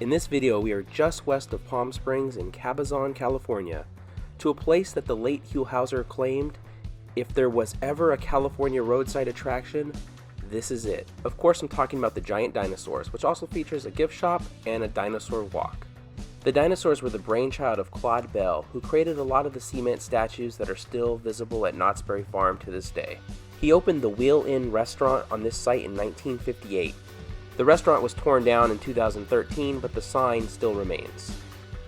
In this video, we are just west of Palm Springs in Cabazon, California, to a place that the late Huell Howser claimed, if there was ever a California roadside attraction, this is it. Of course, I'm talking about the giant dinosaurs, which also features a gift shop and a dinosaur walk. The dinosaurs were the brainchild of Claude Bell, who created a lot of the cement statues that are still visible at Knott's Berry Farm to this day. He opened the Wheel Inn restaurant on this site in 1958. The restaurant was torn down in 2013, but the sign still remains.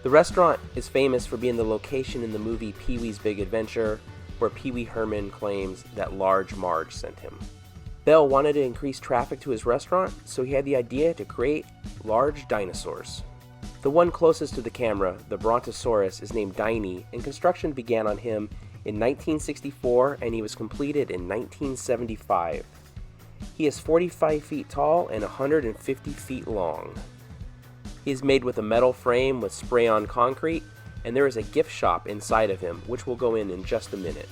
The restaurant is famous for being the location in the movie Pee-wee's Big Adventure, where Pee-wee Herman claims that Large Marge sent him. Bell wanted to increase traffic to his restaurant, so he had the idea to create large dinosaurs. The one closest to the camera, the Brontosaurus, is named Diney, and construction began on him in 1964 and he was completed in 1975. He is 45 feet tall and 150 feet long. He is made with a metal frame with spray-on concrete, and there is a gift shop inside of him, which we'll go in just a minute.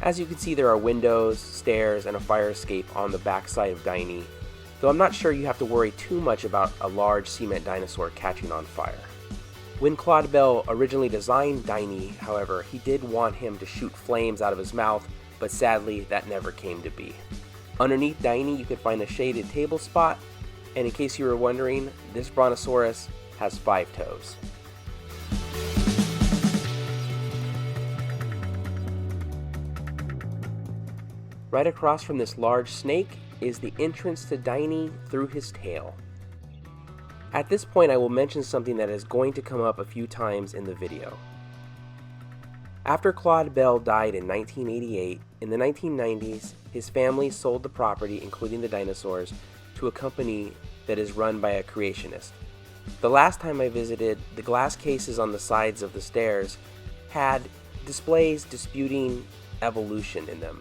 As you can see, there are windows, stairs, and a fire escape on the back side of Diney, though I'm not sure you have to worry too much about a large cement dinosaur catching on fire. When Claude Bell originally designed Diney, however, he did want him to shoot flames out of his mouth, but sadly that never came to be. Underneath Diney, you can find a shaded table spot, and in case you were wondering, this Brontosaurus has 5 toes. Right across from this large snake is the entrance to Diney through his tail. At this point, I will mention something that is going to come up a few times in the video. After Claude Bell died in 1988, in the 1990s, his family sold the property, including the dinosaurs, to a company that is run by a creationist. The last time I visited, the glass cases on the sides of the stairs had displays disputing evolution in them.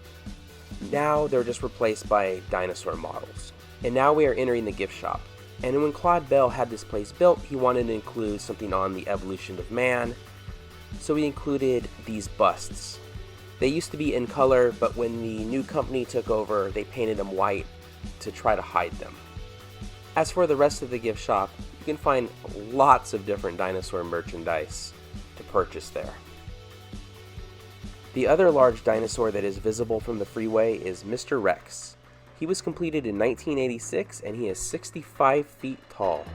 Now they're just replaced by dinosaur models. And now we are entering the gift shop. And when Claude Bell had this place built, he wanted to include something on the evolution of man, so he included these busts. They used to be in color, but when the new company took over, they painted them white to try to hide them. As for the rest of the gift shop, you can find lots of different dinosaur merchandise to purchase there. The other large dinosaur that is visible from the freeway is Mr. Rex. He was completed in 1986 and he is 65 feet tall.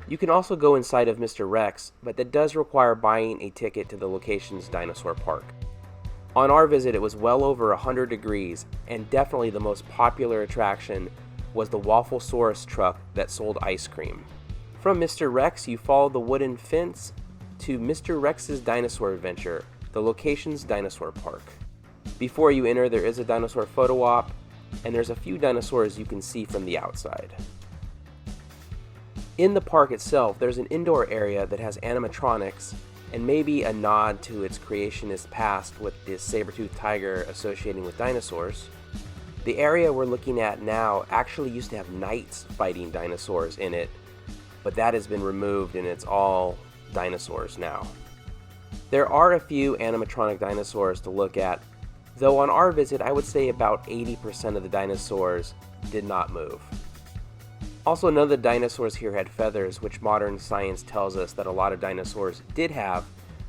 You can also go inside of Mr. Rex, but that does require buying a ticket to the location's dinosaur park. On our visit, it was well over 100 degrees, and definitely the most popular attraction was the Waffle Saurus truck that sold ice cream. From Mr. Rex, you follow the wooden fence to Mr. Rex's Dinosaur Adventure, the location's dinosaur park. Before you enter, there is a dinosaur photo op, and there's a few dinosaurs you can see from the outside. In the park itself, there's an indoor area that has animatronics and maybe a nod to its creationist past with the saber-toothed tiger associating with dinosaurs. The area we're looking at now actually used to have knights fighting dinosaurs in it, but that has been removed and it's all dinosaurs now. There are a few animatronic dinosaurs to look at, though on our visit I would say about 80% of the dinosaurs did not move. Also, none of the dinosaurs here had feathers, which modern science tells us that a lot of dinosaurs did have,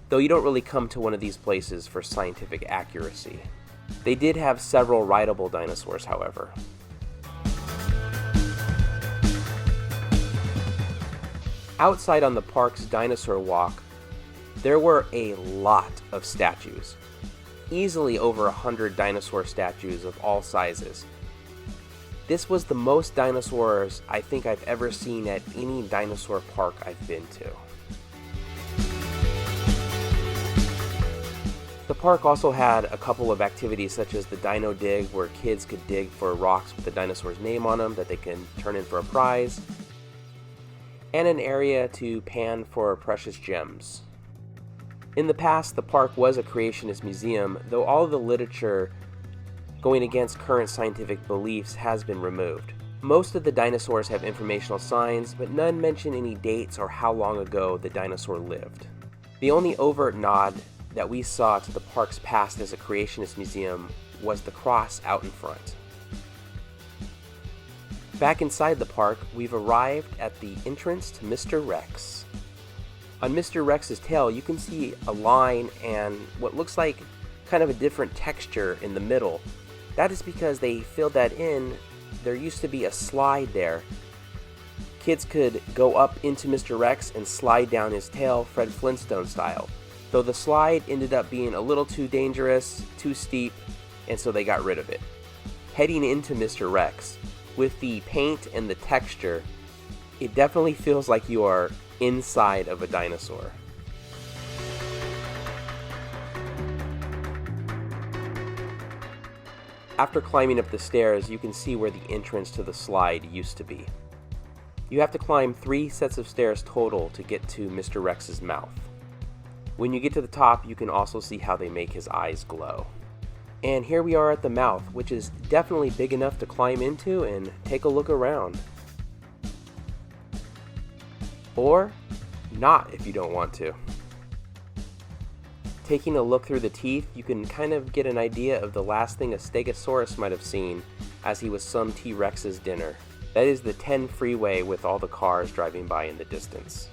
though you don't really come to one of these places for scientific accuracy. They did have several rideable dinosaurs, however. Outside on the park's dinosaur walk, there were a lot of statues. Easily over 100 dinosaur statues of all sizes. This was the most dinosaurs I think I've ever seen at any dinosaur park I've been to. The park also had a couple of activities such as the Dino Dig, where kids could dig for rocks with the dinosaur's name on them that they can turn in for a prize, and an area to pan for precious gems. In the past, the park was a creationist museum, though all of the literature going against current scientific beliefs has been removed. Most of the dinosaurs have informational signs, but none mention any dates or how long ago the dinosaur lived. The only overt nod that we saw to the park's past as a creationist museum was the cross out in front. Back inside the park, we've arrived at the entrance to Mr. Rex. On Mr. Rex's tail, you can see a line and what looks like kind of a different texture in the middle. That is because they filled that in. There used to be a slide there. Kids could go up into Mr. Rex and slide down his tail, Fred Flintstone style. Though the slide ended up being a little too dangerous, too steep, and so they got rid of it. Heading into Mr. Rex, with the paint and the texture, it definitely feels like you are inside of a dinosaur. After climbing up the stairs, you can see where the entrance to the slide used to be. You have to climb 3 sets of stairs total to get to Mr. Rex's mouth. When you get to the top, you can also see how they make his eyes glow. And here we are at the mouth, which is definitely big enough to climb into and take a look around. Or not if you don't want to. Taking a look through the teeth, you can kind of get an idea of the last thing a Stegosaurus might have seen as he was some T-Rex's dinner. That is the 10 freeway with all the cars driving by in the distance.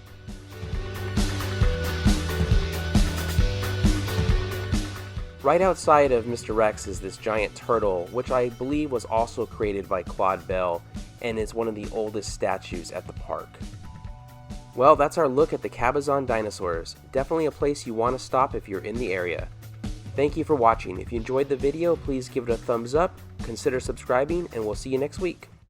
Right outside of Mr. Rex is this giant turtle, which I believe was also created by Claude Bell and is one of the oldest statues at the park. Well, that's our look at the Cabazon Dinosaurs. Definitely a place you want to stop if you're in the area. Thank you for watching. If you enjoyed the video, please give it a thumbs up, consider subscribing, and we'll see you next week.